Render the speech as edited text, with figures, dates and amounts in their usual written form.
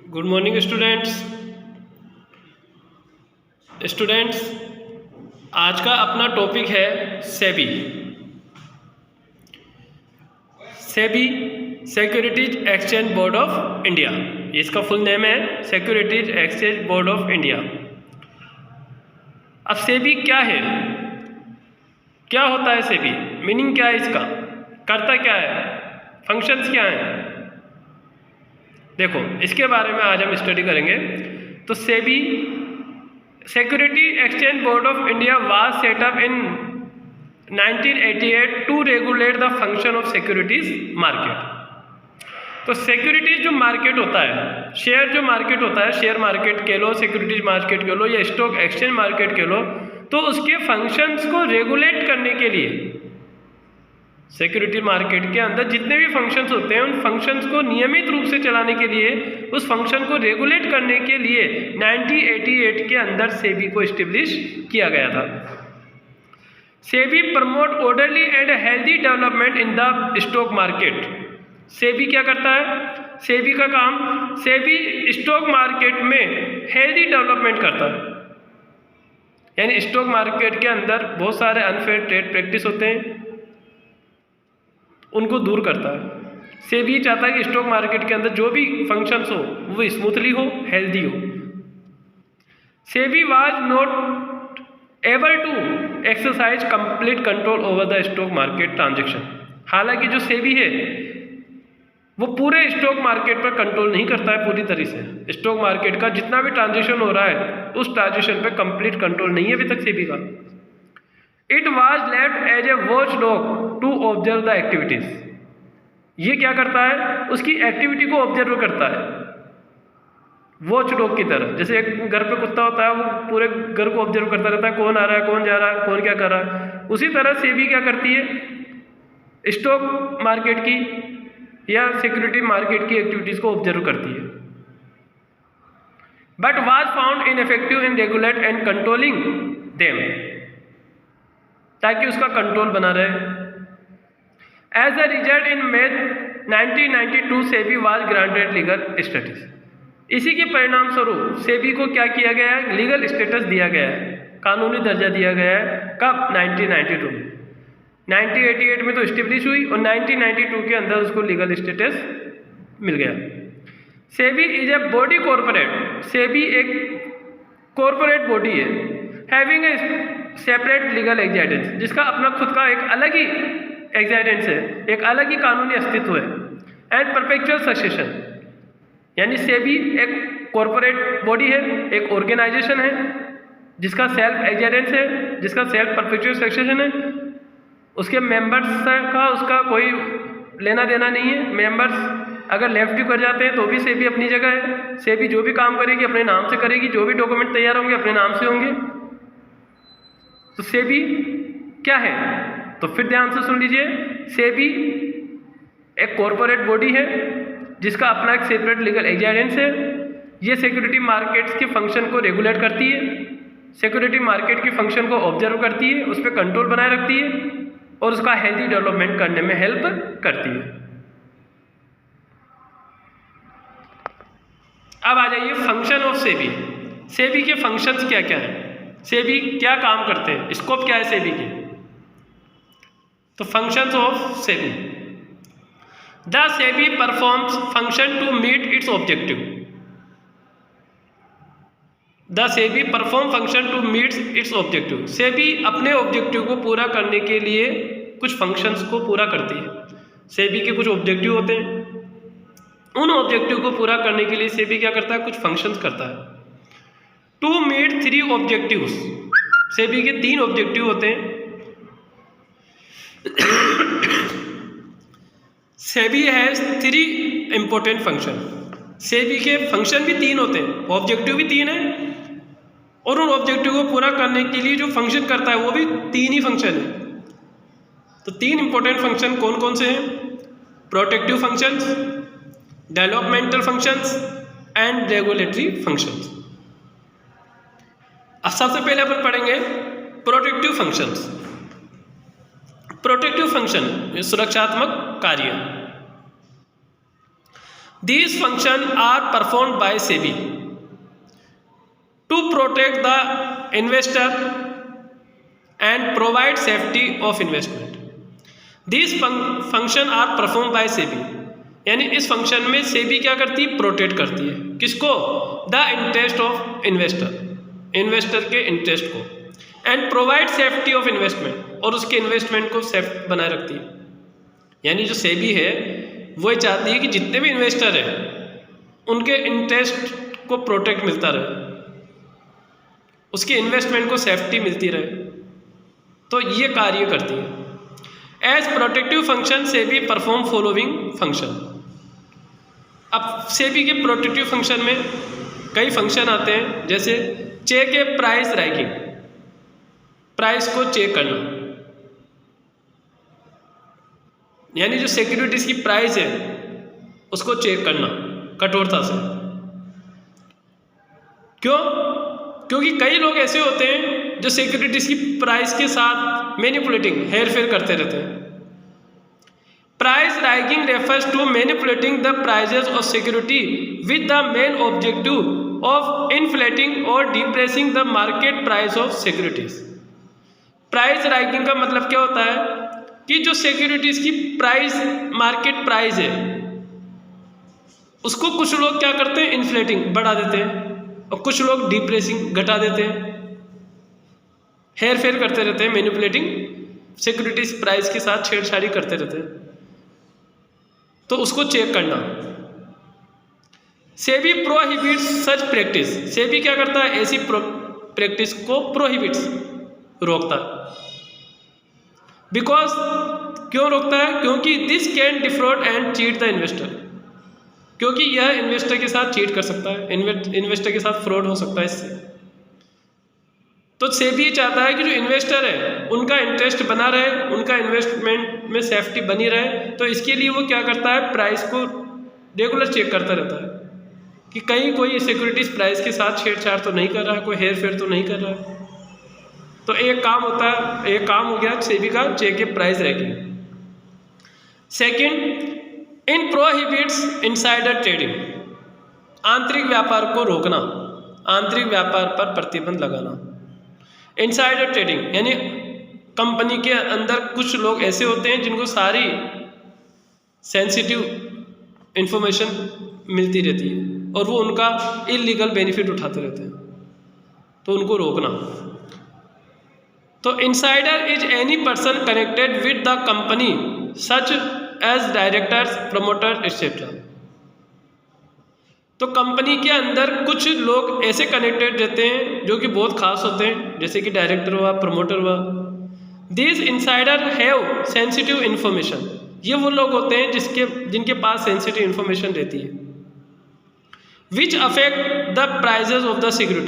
Good morning students. आज का अपना टॉपिक है SEBI. Securities exchange board of India, इसका फुल नेम है securities exchange board of India. अब सेबी क्या है, क्या होता है सेबी, मीनिंग क्या है इसका, करता क्या है, फंक्शंस क्या हैं, देखो इसके बारे में आज हम स्टडी करेंगे। तो SEBI security exchange board of India was set up in 1988 to regulate the function of securities market. तो सिक्योरिटीज जो मार्केट होता है, शेयर जो मार्केट होता है, शेयर मार्केट कह लो, सिक्योरिटीज मार्केट कह लो या स्टॉक एक्सचेंज मार्केट कह लो, तो उसके फंक्शंस को रेगुलेट करने के लिए सिक्योरिटी मार्केट के अंदर जितने भी फंक्शंस होते हैं उन फंक्शंस को नियमित रूप से चलाने के लिए, उस फंक्शन को रेगुलेट करने के लिए 1988 के अंदर सेबी को एस्टेब्लिश किया गया था। SEBI promote orderly and healthy development in the stock market. SEBI क्या करता है, सेबी का काम, सेबी स्टॉक मार्केट में हेल्दी डेवलपमेंट करता है, यानी स्टॉक मार्केट के अंदर बहुत सारे अनफेयर ट्रेड प्रैक्टिस होते हैं, उनको दूर करता है। सेबी चाहता है कि स्टॉक मार्केट के अंदर जो भी फंक्शंस हो वो स्मूथली हो, हेल्दी हो। SEBI was not able to exercise complete control over the stock market transaction. हालांकि जो सेबी है वो पूरे स्टॉक मार्केट पर कंट्रोल नहीं करता है पूरी तरह से। स्टॉक मार्केट का जितना भी ट्रांजेक्शन हो रहा है उस ट्रांजेक्शन पर कंप्लीट कंट्रोल नहीं है अभी तक सेबी का। It was left as a watch dog to observe the activities. ये क्या करता है, उसकी एक्टिविटी को ऑब्जर्व करता है वॉच डॉग की तरह। जैसे एक घर पे कुत्ता होता है, वो पूरे घर को ऑब्जर्व करता रहता है, कौन आ रहा है, कौन जा रहा है, कौन क्या कर रहा है। उसी तरह सेबी क्या करती है, स्टॉक मार्केट की या सिक्योरिटी मार्केट की एक्टिविटीज को ऑब्जर्व करती है। But was found ineffective in regulate and controlling them, ताकि उसका कंट्रोल बना रहे। As a result in May 1992 SEBI was granted legal status. इसी के परिणाम स्वरूप सेबी को क्या किया गया है, लीगल स्टेटस दिया गया है, कानूनी दर्जा दिया गया है। कब, 1992 में। 1988 में तो स्टेब्लिश हुई और 1992 के अंदर उसको लीगल स्टेटस मिल गया। SEBI is a body corporate. SEBI एक कॉर्पोरेट बॉडी है, having a separate legal existence, जिसका अपना खुद का एक अलग ही एग्जिस्टेंस है, एक अलग ही कानूनी अस्तित्व है। एंड परपेचुअल सक्सेशन, यानी सेबी एक कॉर्पोरेट बॉडी है, एक ऑर्गेनाइजेशन है जिसका सेल्फ एग्जिस्टेंस है, जिसका सेल्फ परपेचुअल सक्सेशन है। उसके मेंबर्स का उसका कोई लेना देना नहीं है। मेंबर्स अगर लेफ्ट भी कर जाते हैं तो भी सेबी अपनी जगह है। सेबी जो भी काम करेगी अपने नाम से करेगी, जो भी डॉक्यूमेंट तैयार होंगे अपने नाम से होंगे। तो सेबी क्या है, तो फिर ध्यान से सुन लीजिए। सेबी एक कॉर्पोरेट बॉडी है जिसका अपना एक सेपरेट लीगल एग्जिस्टेंस है। ये सिक्योरिटी मार्केट्स के फंक्शन को रेगुलेट करती है, सिक्योरिटी मार्केट के फंक्शन को ऑब्जर्व करती है, उस पर कंट्रोल बनाए रखती है और उसका हेल्दी डेवलपमेंट करने में हेल्प करती है। अब आ जाइए फंक्शन ऑफ सेबी। सेबी के फंक्शंस क्या क्या हैं, सेबी क्या काम करते हैं, स्कोप क्या है सेबी की। तो functions of SEBI, the SEBI performs function to meet its objective. The SEBI perform function to meet its objective. SEBI अपने ऑब्जेक्टिव को पूरा करने के लिए कुछ फंक्शंस को पूरा करती है। सेबी के कुछ ऑब्जेक्टिव होते हैं, उन ऑब्जेक्टिव को पूरा करने के लिए सेबी क्या करता है, कुछ फंक्शंस करता है। टू मीट 3 ऑब्जेक्टिव्स, सेबी के 3 ऑब्जेक्टिव होते हैं। SEBI has 3 important function. SEBI के फंक्शन भी 3 होते हैं, ऑब्जेक्टिव भी 3 है, और उन ऑब्जेक्टिव को पूरा करने के लिए जो फंक्शन करता है वो भी 3 ही फंक्शन है। तो 3 इंपॉर्टेंट फंक्शन कौन कौन से हैं, protective functions, developmental functions and regulatory functions. अब सबसे पहले अपन पढ़ेंगे प्रोटेक्टिव फंक्शंस। प्रोटेक्टिव फंक्शन सुरक्षात्मक कार्य। These functions are performed by SEBI to protect the investor and provide safety of investment. These functions are performed by SEBI, यानी इस function में सेबी क्या करती है, प्रोटेक्ट करती है किसको, द इंटरेस्ट ऑफ इन्वेस्टर के इंटरेस्ट को, and provide safety of investment, और उसके इन्वेस्टमेंट को सेफ बनाए रखती है। यानी जो सेबी है वो चाहती है कि जितने भी इन्वेस्टर हैं उनके इंटरेस्ट को प्रोटेक्ट मिलता रहे, उसके इन्वेस्टमेंट को सेफ्टी मिलती रहे, तो ये कार्य करती है। As protective function SEBI perform following function. अब सेबी के प्रोटेक्टिव फंक्शन में कई फंक्शन आते हैं, जैसे चेक ए प्राइस रैंकिंग, प्राइस को चेक करना, यानी जो सिक्योरिटीज की प्राइस है उसको चेक करना कठोरता से। क्यों? क्योंकि कई लोग ऐसे होते हैं जो सिक्योरिटीज की प्राइस के साथ मैनिपुलेटिंग, हेर फेर करते रहते हैं। Price ranking refers to manipulating the prices of security with the main objective of inflating और depressing the market price of securities. Price ranking का मतलब क्या होता है कि जो सिक्योरिटीज की प्राइस, मार्केट प्राइस है, उसको कुछ लोग क्या करते हैं, इन्फ्लेटिंग, बढ़ा देते हैं, और कुछ लोग डिप्रेसिंग, घटा देते हैं, हेर फेर करते रहते हैं, मैनिपुलेटिंग, सिक्योरिटीज प्राइस के साथ छेड़छाड़ी करते रहते हैं, तो उसको चेक करना। सेबी प्रोहिबिट्स सच प्रैक्टिस। सेबी क्या करता है, ऐसी प्रैक्टिस को प्रोहिबिट्स, रोकता है। बिकॉज, क्यों रोकता है? क्योंकि this can defrauded and cheat the investor, क्योंकि यह इन्वेस्टर के साथ चीट कर सकता है, इन्वेस्टर के साथ फ्रॉड हो सकता है इससे। तो सेबी ये चाहता है कि जो इन्वेस्टर है उनका इंटरेस्ट बना रहे, उनका इन्वेस्टमेंट में सेफ्टी बनी रहे, तो इसके लिए वो क्या करता है, प्राइस को रेगुलर चेक करता रहता है कि कहीं कोई सिक्योरिटीज प्राइस के साथ छेड़छाड़ तो नहीं कर रहा है, कोई हेर फेर तो नहीं कर रहा है। तो एक काम होता है, एक काम हो गया सेबी का, चेक ए प्राइस रैंकिंग। सेकंड, इन प्रोहिबिट्स इनसाइडर ट्रेडिंग, आंतरिक व्यापार को रोकना, आंतरिक व्यापार पर प्रतिबंध लगाना। इनसाइडर ट्रेडिंग यानी कंपनी के अंदर कुछ लोग ऐसे होते हैं जिनको सारी सेंसिटिव इंफॉर्मेशन मिलती रहती है और वो उनका इलीगल बेनिफिट उठाते रहते हैं, तो उनको रोकना। तो insider is any person connected with the company such as directors, promoter etcetera. तो कंपनी के अंदर कुछ लोग ऐसे कनेक्टेड रहते हैं जो कि बहुत खास होते हैं, जैसे कि डायरेक्टर हुआ, प्रमोटर हुआ। This insider have sensitive information, ये वो लोग होते हैं जिनके पास सेंसिटिव इन्फॉर्मेशन रहती है, which affect the prices of the security.